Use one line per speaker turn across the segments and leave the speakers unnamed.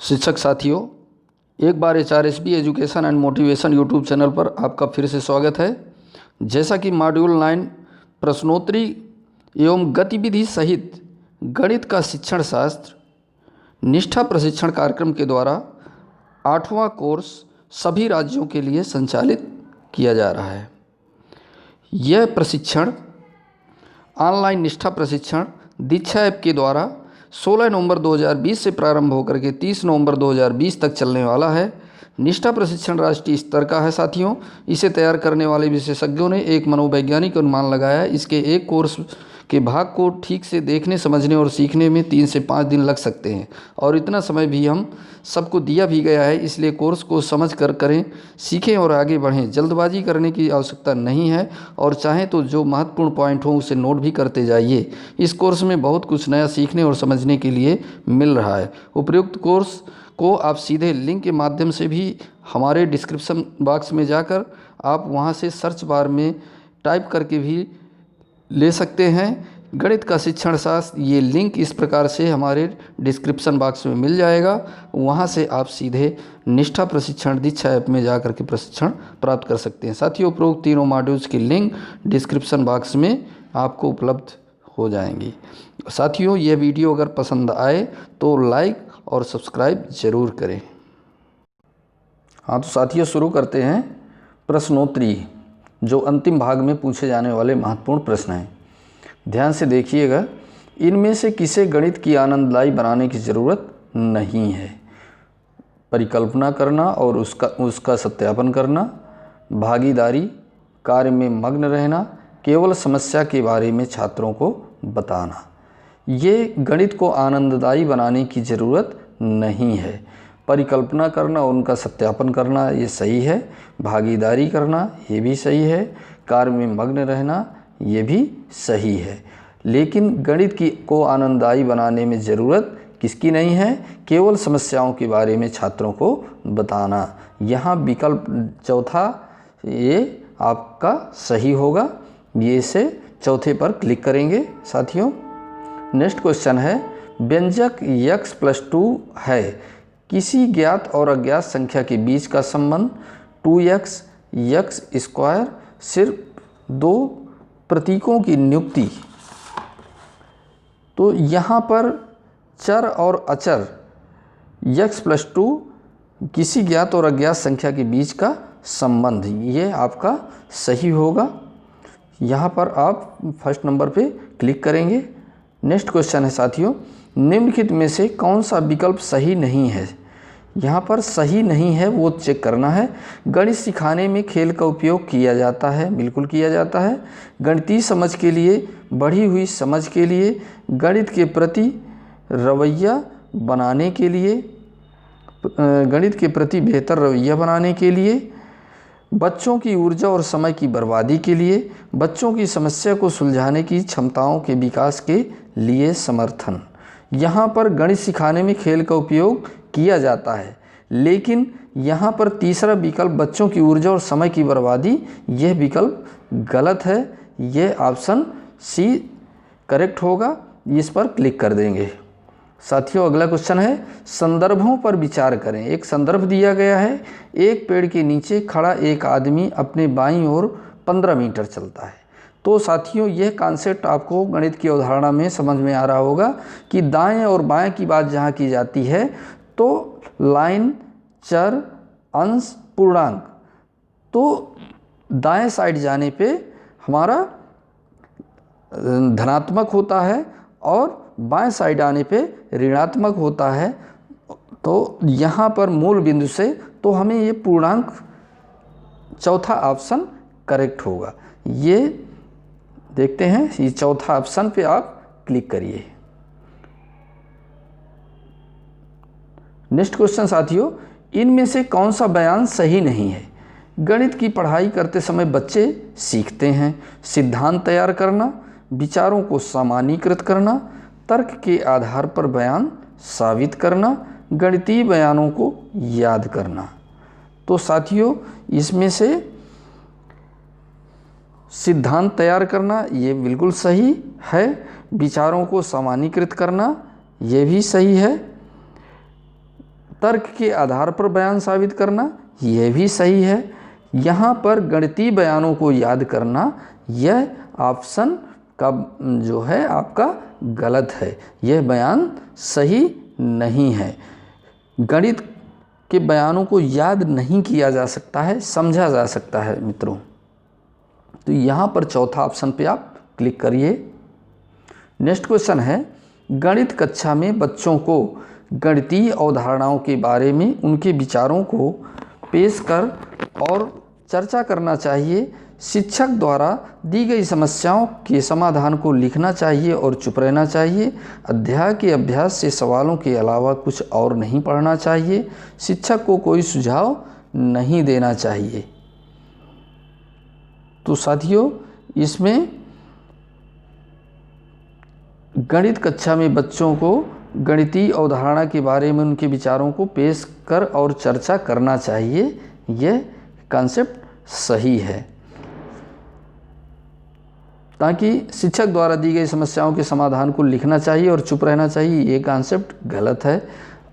शिक्षक साथियों, एक बार HRSB education and motivation YouTube channel पर आपका फिर से स्वागत है। जैसा कि मॉड्यूल 9 प्रश्नोत्तरी एवं गतिविधि सहित गणित का शिक्षण शास्त्र निष्ठा प्रशिक्षण कार्यक्रम के द्वारा 8वां कोर्स सभी राज्यों के लिए संचालित किया जा रहा है। यह प्रशिक्षण ऑनलाइन निष्ठा प्रशिक्षण दीक्षा ऐप के द्वारा 16 नवंबर 2020 से प्रारंभ होकर के 30 नवंबर 2020 तक चलने वाला है। निष्ठा प्रशिक्षण राष्ट्रीय स्तर का है साथियों। इसे तैयार करने वाले विशेषज्ञों ने एक मनोवैज्ञानिक अनुमान लगाया है। इसके एक कोर्स के भाग को ठीक से देखने, समझने और सीखने में 3 से 5 दिन लग सकते हैं और इतना समय भी हम सबको दिया भी गया है। इसलिए कोर्स को समझ कर करें, सीखें और आगे बढ़ें। जल्दबाजी करने की आवश्यकता नहीं है और चाहें तो जो महत्वपूर्ण पॉइंट हो उसे नोट भी करते जाइए। इस कोर्स में बहुत कुछ नया सीखने और समझने के लिए मिल रहा है। उपयुक्त कोर्स को आप सीधे लिंक के माध्यम से भी हमारे डिस्क्रिप्शन बॉक्स में जाकर आप वहां से सर्च बार में टाइप करके भी ले सकते हैं। गणित का शिक्षण शास्त्र, ये लिंक इस प्रकार से हमारे डिस्क्रिप्शन बॉक्स में मिल जाएगा। वहां से आप सीधे निष्ठा प्रशिक्षण दीक्षा ऐप में जाकर के प्रशिक्षण प्राप्त कर सकते हैं। साथियों, उपरोक्त तीनों मॉड्यूल्स की लिंक डिस्क्रिप्शन बॉक्स में आपको उपलब्ध हो जाएंगी। साथियों, यह वीडियो अगर पसंद आए तो लाइक और सब्सक्राइब ज़रूर करें। हाँ तो साथियों, शुरू करते हैं प्रश्नोत्तरी, जो अंतिम भाग में पूछे जाने वाले महत्वपूर्ण प्रश्न हैं। ध्यान से देखिएगा। इनमें से किसे गणित की आनंददायी बनाने की ज़रूरत नहीं है? परिकल्पना करना और उसका सत्यापन करना, भागीदारी, कार्य में मग्न रहना, केवल समस्या के बारे में छात्रों को बताना। ये गणित को आनंददायी बनाने की ज़रूरत नहीं है। परिकल्पना करना और उनका सत्यापन करना ये सही है। भागीदारी करना ये भी सही है। कार्य में मग्न रहना ये भी सही है। लेकिन गणित को आनंददायी बनाने में ज़रूरत किसकी नहीं है? केवल समस्याओं के बारे में छात्रों को बताना। यहाँ विकल्प चौथा ये आपका सही होगा। ये से चौथे पर क्लिक करेंगे साथियों। नेक्स्ट क्वेश्चन है, व्यंजक x+2 है। किसी ज्ञात और अज्ञात संख्या के बीच का संबंध 2x x²। सिर्फ 2 प्रतीकों की नियुक्ति। तो यहाँ पर चर और अचर x+2 किसी ज्ञात और अज्ञात संख्या के बीच का संबंध, ये आपका सही होगा। यहाँ पर आप फर्स्ट नंबर पे क्लिक करेंगे। नेक्स्ट क्वेश्चन है साथियों, निम्नलिखित में से कौन सा विकल्प सही नहीं है? यहाँ पर सही नहीं है वो चेक करना है। गणित सिखाने में खेल का उपयोग किया जाता है, बिल्कुल किया जाता है। गणितीय समझ के लिए, बढ़ी हुई समझ के लिए, गणित के प्रति रवैया बनाने के लिए, गणित के प्रति बेहतर रवैया बनाने के लिए, बच्चों की ऊर्जा और समय की बर्बादी के लिए, बच्चों की समस्या को सुलझाने की क्षमताओं के विकास के लिए समर्थन। यहाँ पर गणित सिखाने में खेल का उपयोग किया जाता है, लेकिन यहाँ पर तीसरा विकल्प बच्चों की ऊर्जा और समय की बर्बादी, यह विकल्प गलत है। यह ऑप्शन सी करेक्ट होगा। इस पर क्लिक कर देंगे। साथियों, अगला क्वेश्चन है, संदर्भों पर विचार करें। एक संदर्भ दिया गया है। एक पेड़ के नीचे खड़ा एक आदमी अपने बाईं ओर 15 मीटर चलता है। तो साथियों, यह कॉन्सेप्ट आपको गणित की अवधारणा में समझ में आ रहा होगा कि दाएं और बाएं की बात जहां की जाती है तो लाइन, चर, अंश, पूर्णांक, तो दाएं साइड जाने पे हमारा धनात्मक होता है और बाएं साइड आने पे ऋणात्मक होता है। तो यहाँ पर मूल बिंदु से तो हमें ये पूर्णांक चौथा ऑप्शन करेक्ट होगा। ये देखते हैं, ये चौथा ऑप्शन पे आप क्लिक करिए। नेक्स्ट क्वेश्चन साथियों, इनमें से कौन सा बयान सही नहीं है? गणित की पढ़ाई करते समय बच्चे सीखते हैं सिद्धांत तैयार करना, विचारों को सामान्यीकृत करना, तर्क के आधार पर बयान साबित करना, गणितीय बयानों को याद करना। तो साथियों, इसमें से सिद्धांत तैयार करना ये बिल्कुल सही है। विचारों को सामान्यीकृत करना ये भी सही है। तर्क के आधार पर बयान साबित करना, यह भी सही है। यहाँ पर गणितीय बयानों को याद करना, यह ऑप्शन का जो है आपका गलत है, यह बयान सही नहीं है। गणित के बयानों को याद नहीं किया जा सकता है, समझा जा सकता है मित्रों। तो यहाँ पर चौथा ऑप्शन पे आप क्लिक करिए। नेक्स्ट क्वेश्चन है, गणित कक्षा में बच्चों को गणितीय अवधारणाओं के बारे में उनके विचारों को पेश कर और चर्चा करना चाहिए। शिक्षक द्वारा दी गई समस्याओं के समाधान को लिखना चाहिए और चुप रहना चाहिए। अध्याय के अभ्यास से सवालों के अलावा कुछ और नहीं पढ़ना चाहिए। शिक्षक को कोई सुझाव नहीं देना चाहिए। तो साथियों, इसमें गणित कक्षा में बच्चों को गणितीय अवधारणा के बारे में उनके विचारों को पेश कर और चर्चा करना चाहिए, यह कॉन्सेप्ट सही है। ताकि शिक्षक द्वारा दी गई समस्याओं के समाधान को लिखना चाहिए और चुप रहना चाहिए, ये कॉन्सेप्ट गलत है।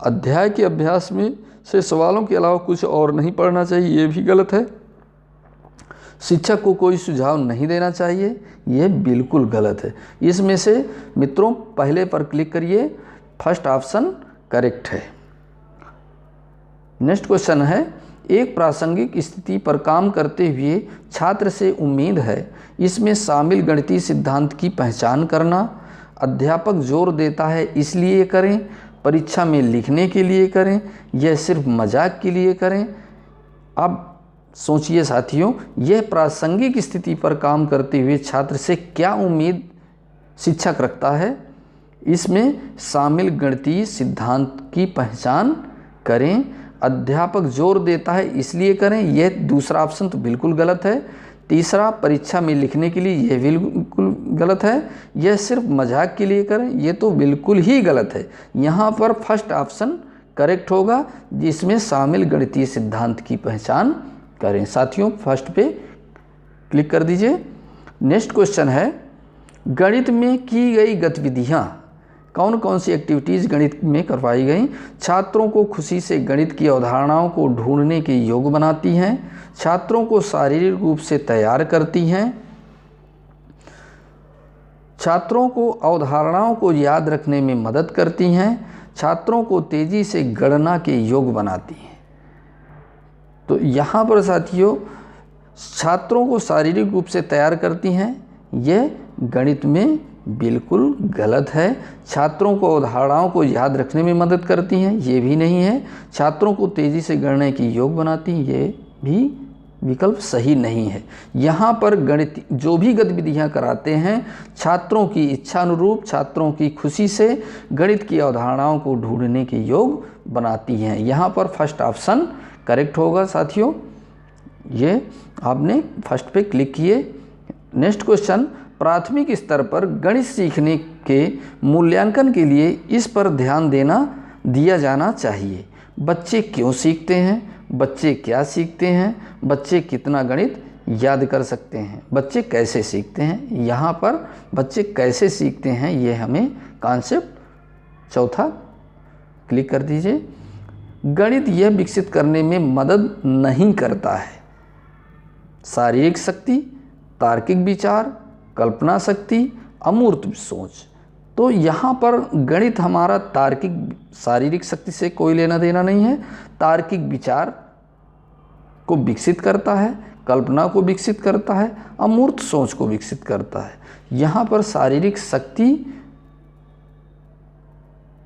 अध्याय के अभ्यास में से सवालों के अलावा कुछ और नहीं पढ़ना चाहिए, ये भी गलत है। शिक्षक को कोई सुझाव नहीं देना चाहिए, ये बिल्कुल गलत है। इसमें से मित्रों पहले पर क्लिक करिए, फर्स्ट ऑप्शन करेक्ट है। नेक्स्ट क्वेश्चन है, एक प्रासंगिक स्थिति पर काम करते हुए छात्र से उम्मीद है इसमें शामिल गणितीय सिद्धांत की पहचान करना। अध्यापक जोर देता है इसलिए करें, परीक्षा में लिखने के लिए करें, यह सिर्फ मजाक के लिए करें। अब सोचिए साथियों, यह प्रासंगिक स्थिति पर काम करते हुए छात्र से क्या उम्मीद शिक्षक रखता है? इसमें शामिल गणितीय सिद्धांत की पहचान करें। अध्यापक जोर देता है इसलिए करें, यह दूसरा ऑप्शन तो बिल्कुल गलत है। तीसरा, परीक्षा में लिखने के लिए, यह बिल्कुल गलत है। यह सिर्फ मजाक के लिए करें, यह तो बिल्कुल ही गलत है। यहाँ पर फर्स्ट ऑप्शन करेक्ट होगा, जिसमें शामिल गणितीय सिद्धांत की पहचान करें। साथियों फर्स्ट पे क्लिक कर दीजिए। नेक्स्ट क्वेश्चन है, गणित में की गई गतिविधियाँ, कौन कौन सी एक्टिविटीज़ गणित में करवाई गई? छात्रों को खुशी से गणित की अवधारणाओं को ढूंढने के योग्य बनाती हैं, छात्रों को शारीरिक रूप से तैयार करती हैं, छात्रों को अवधारणाओं को याद रखने में मदद करती हैं, छात्रों को तेज़ी से गणना के योग्य बनाती हैं। तो यहाँ पर साथियों छात्रों को शारीरिक रूप से तैयार करती हैं, यह गणित में बिल्कुल गलत है। छात्रों को अवधारणाओं को याद रखने में मदद करती हैं, ये भी नहीं है। छात्रों को तेज़ी से गणना की योग्य बनाती हैं, ये भी विकल्प सही नहीं है। यहाँ पर गणित जो भी गतिविधियाँ कराते हैं छात्रों की इच्छा अनुरूप, छात्रों की खुशी से गणित की अवधारणाओं को ढूंढने के योग्य बनाती हैं। यहाँ पर फर्स्ट ऑप्शन करेक्ट होगा साथियों, ये आपने फर्स्ट पे क्लिक किए। नेक्स्ट क्वेश्चन, प्राथमिक स्तर पर गणित सीखने के मूल्यांकन के लिए इस पर ध्यान दिया जाना चाहिए। बच्चे क्यों सीखते हैं, बच्चे क्या सीखते हैं, बच्चे कितना गणित याद कर सकते हैं, बच्चे कैसे सीखते हैं। यहाँ पर बच्चे कैसे सीखते हैं ये हमें कॉन्सेप्ट चौथा क्लिक कर दीजिए। गणित यह विकसित करने में मदद नहीं करता है। शारीरिक शक्ति, तार्किक विचार, कल्पना शक्ति, अमूर्त सोच। तो यहाँ पर गणित हमारा तार्किक शारीरिक शक्ति से कोई लेना देना नहीं है। तार्किक विचार को विकसित करता है, कल्पना को विकसित करता है, अमूर्त सोच को विकसित करता है। यहाँ पर शारीरिक शक्ति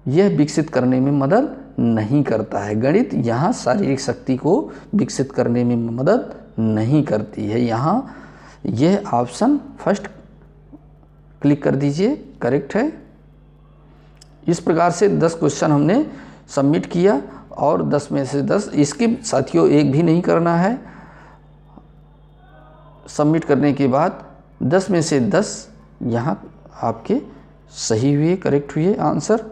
यह विकसित करने में मदद नहीं करता है। गणित यहाँ शारीरिक शक्ति को विकसित करने में मदद नहीं करती है। यहाँ यह ऑप्शन फर्स्ट क्लिक कर दीजिए, करेक्ट है। इस प्रकार से 10 क्वेश्चन हमने सबमिट किया और 10 में से 10 इसके साथियों एक भी नहीं करना है। सबमिट करने के बाद 10 में से 10 यहाँ आपके सही हुए, करेक्ट हुए आंसर।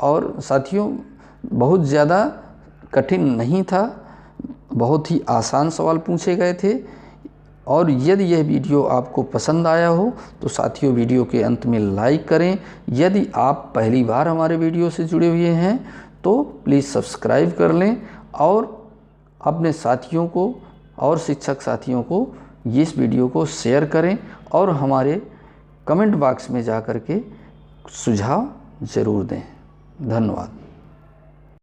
और साथियों बहुत ज़्यादा कठिन नहीं था, बहुत ही आसान सवाल पूछे गए थे। और यदि यह वीडियो आपको पसंद आया हो तो साथियों वीडियो के अंत में लाइक करें। यदि आप पहली बार हमारे वीडियो से जुड़े हुए हैं तो प्लीज़ सब्सक्राइब कर लें और अपने साथियों को और शिक्षक साथियों को इस वीडियो को शेयर करें और हमारे कमेंट बॉक्स में जा कर के सुझाव ज़रूर दें। धन्यवाद।